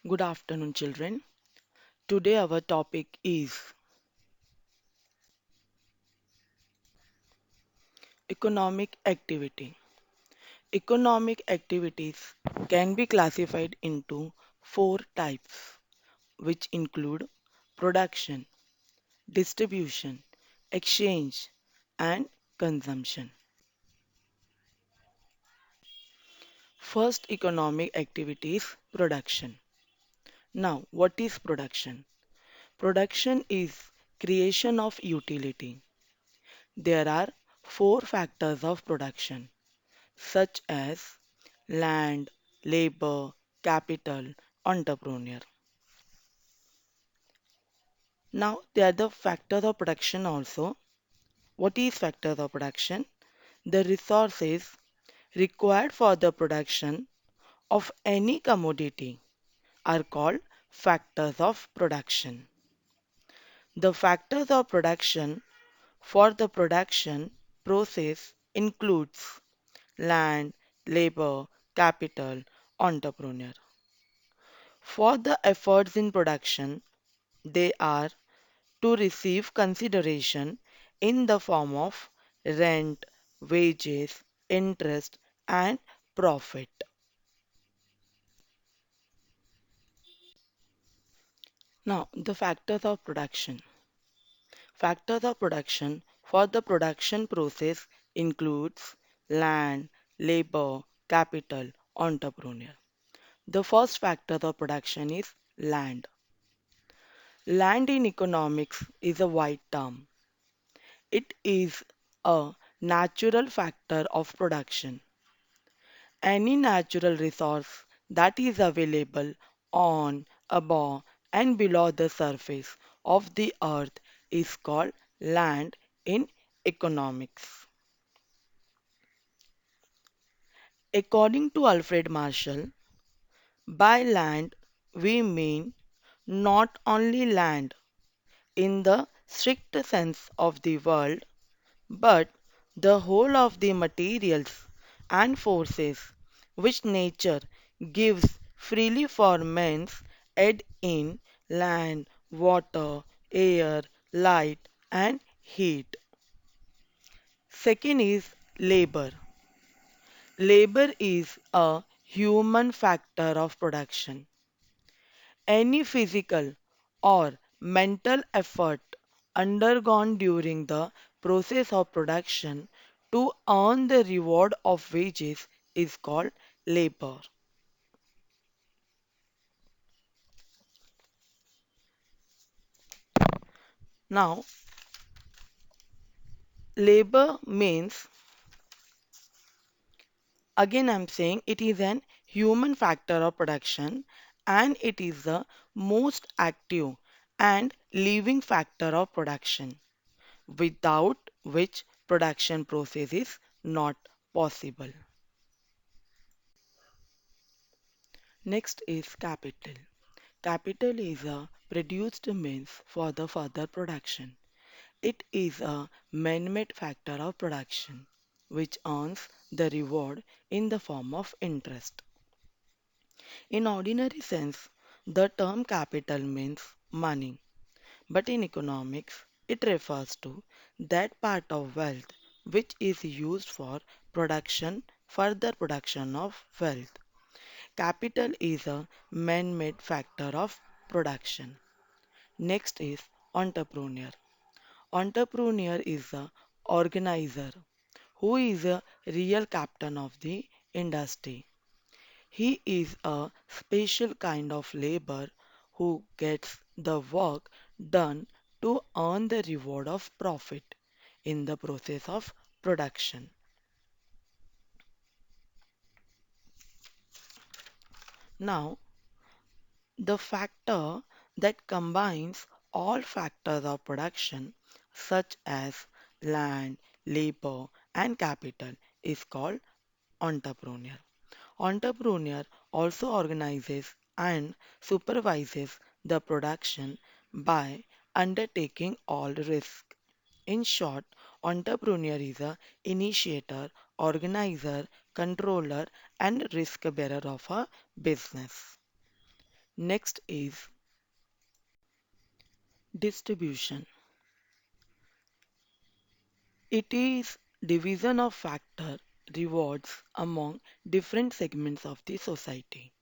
Good afternoon, children. Today, our topic is economic activity. Economic activities can be classified into four types, which include production, distribution, exchange, and consumption. First, economic activity is production. Now, what is production? Production is creation of utility. There are four factors of production such as land, labor, capital, entrepreneur. Now, there are the factors of production also. What is factors of production? The resources required for the production of any commodity are called factors of production. The factors of production for the production process includes land, labor, capital, entrepreneur. For the efforts in production, they are to receive consideration in the form of rent, wages, interest, and profit. Now, the factors of production. Factors of production for the production process includes land, labor, capital, entrepreneur. The first factor of production is land. Land in economics is a wide term. It is a natural factor of production. Any natural resource that is available on, above, and below the surface of the earth is called land in economics. According to Alfred Marshall, by land we mean not only land in the strict sense of the word, but the whole of the materials and forces which nature gives freely for men's aid in land, water, air, light, and heat. Second is labor. Labor is a human factor of production. Any physical or mental effort undergone during the process of production to earn the reward of wages is called labor. Now, labor means, again, I'm saying it is an human factor of production and it is the most active and living factor of production, without which production process is not possible. Next is capital. Capital is a produced means for the further production. It is a man-made factor of production which earns the reward in the form of interest. In ordinary sense, the term capital means money, but in economics, it refers to that part of wealth which is used for production, further production of wealth. Capital is a man-made factor of production. Next is entrepreneur. Entrepreneur is a organizer who is a real captain of the industry. He is a special kind of labor who gets the work done to earn the reward of profit in the process of production. Now, the factor that combines all factors of production, such as land, labor, and capital, is called entrepreneur. Entrepreneur also organizes and supervises the production by undertaking all risk. In short, entrepreneur is a initiator, organizer, controller, and risk bearer of a business. Next is distribution. It is division of factor rewards among different segments of the society.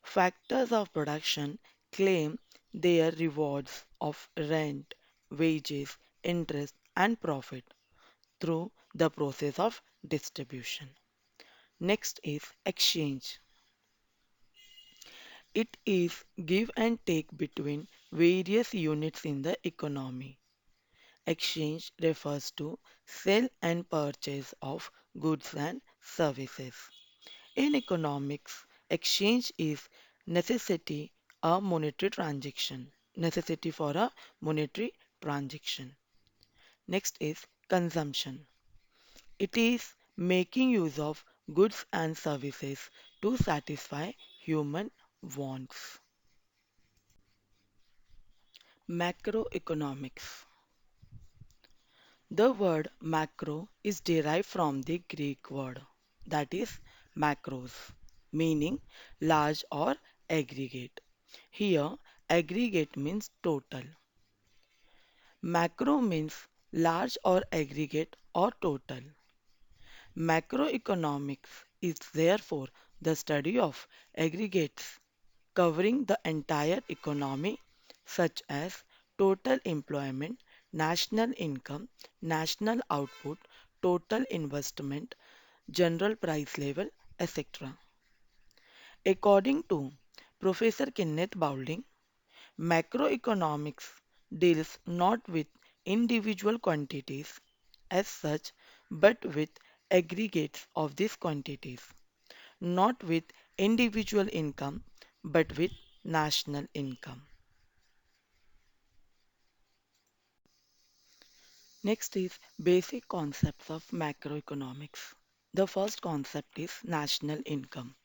Factors of production claim their rewards of rent, wages, interest, and profit through the process of distribution. Next is exchange. It is give and take between various units in the economy. Exchange refers to sale and purchase of goods and services. In economics, exchange is necessity a monetary transaction. Necessity for a monetary transaction. Next is consumption. It is making use of goods and services to satisfy human wants. Macroeconomics. The word macro is derived from the Greek word that is macros, meaning large or aggregate. Here, aggregate means total. Macro means large or aggregate or total. Macroeconomics is therefore the study of aggregates covering the entire economy, such as total employment, national income, national output, total investment, general price level, etc. According to Professor Kenneth Boulding, macroeconomics deals not with individual quantities as such, but with aggregates of these quantities, not with individual income, but with national income. Next is basic concepts of macroeconomics. The first concept is national income.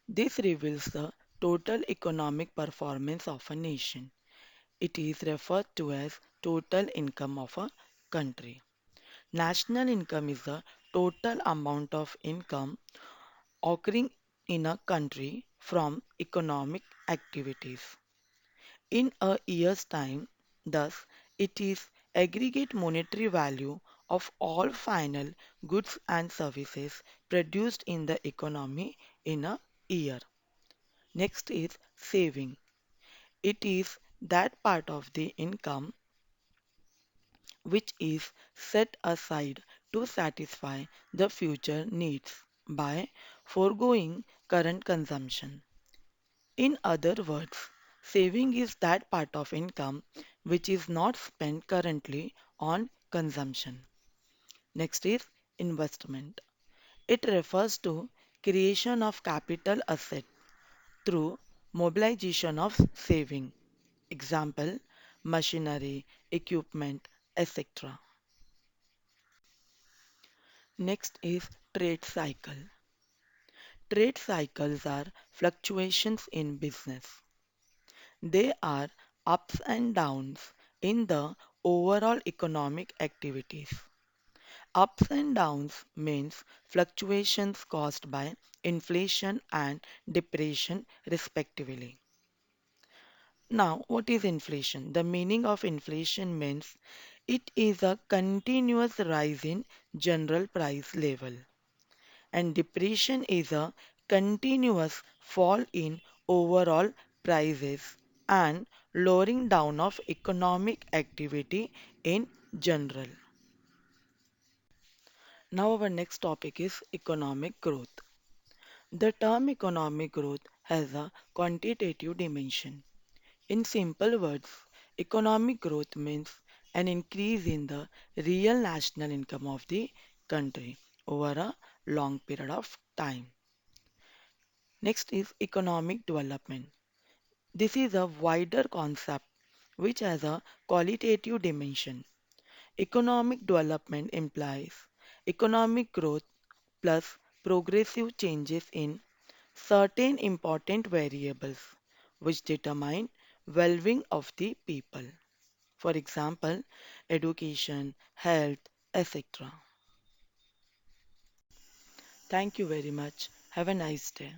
This reveals the total economic performance of a nation. It is referred to as total income of a country. National income is the total amount of income occurring in a country from economic activities. In a year's time, thus, it is aggregate monetary value of all final goods and services produced in the economy in a year. Next is saving. It is that part of the income which is set aside to satisfy the future needs by foregoing current consumption. In other words, saving is that part of income which is not spent currently on consumption. Next is investment. It refers to creation of capital asset through mobilization of saving. Example, machinery, equipment, etc. Next is trade cycle. Trade cycles are fluctuations in business. They are ups and downs in the overall economic activities. Ups and downs means fluctuations caused by inflation and depression respectively. Now, what is inflation? The meaning of inflation means it is a continuous rise in general price level, and depression is a continuous fall in overall prices and lowering down of economic activity in general. Now, our next topic is economic growth. The term economic growth has a quantitative dimension. In simple words, economic growth means an increase in the real national income of the country over a long period of time. Next is economic development. This is a wider concept which has a qualitative dimension. Economic development implies economic growth plus progressive changes in certain important variables which determine well-being of the people. For example, education, health, etc. Thank you very much. Have a nice day.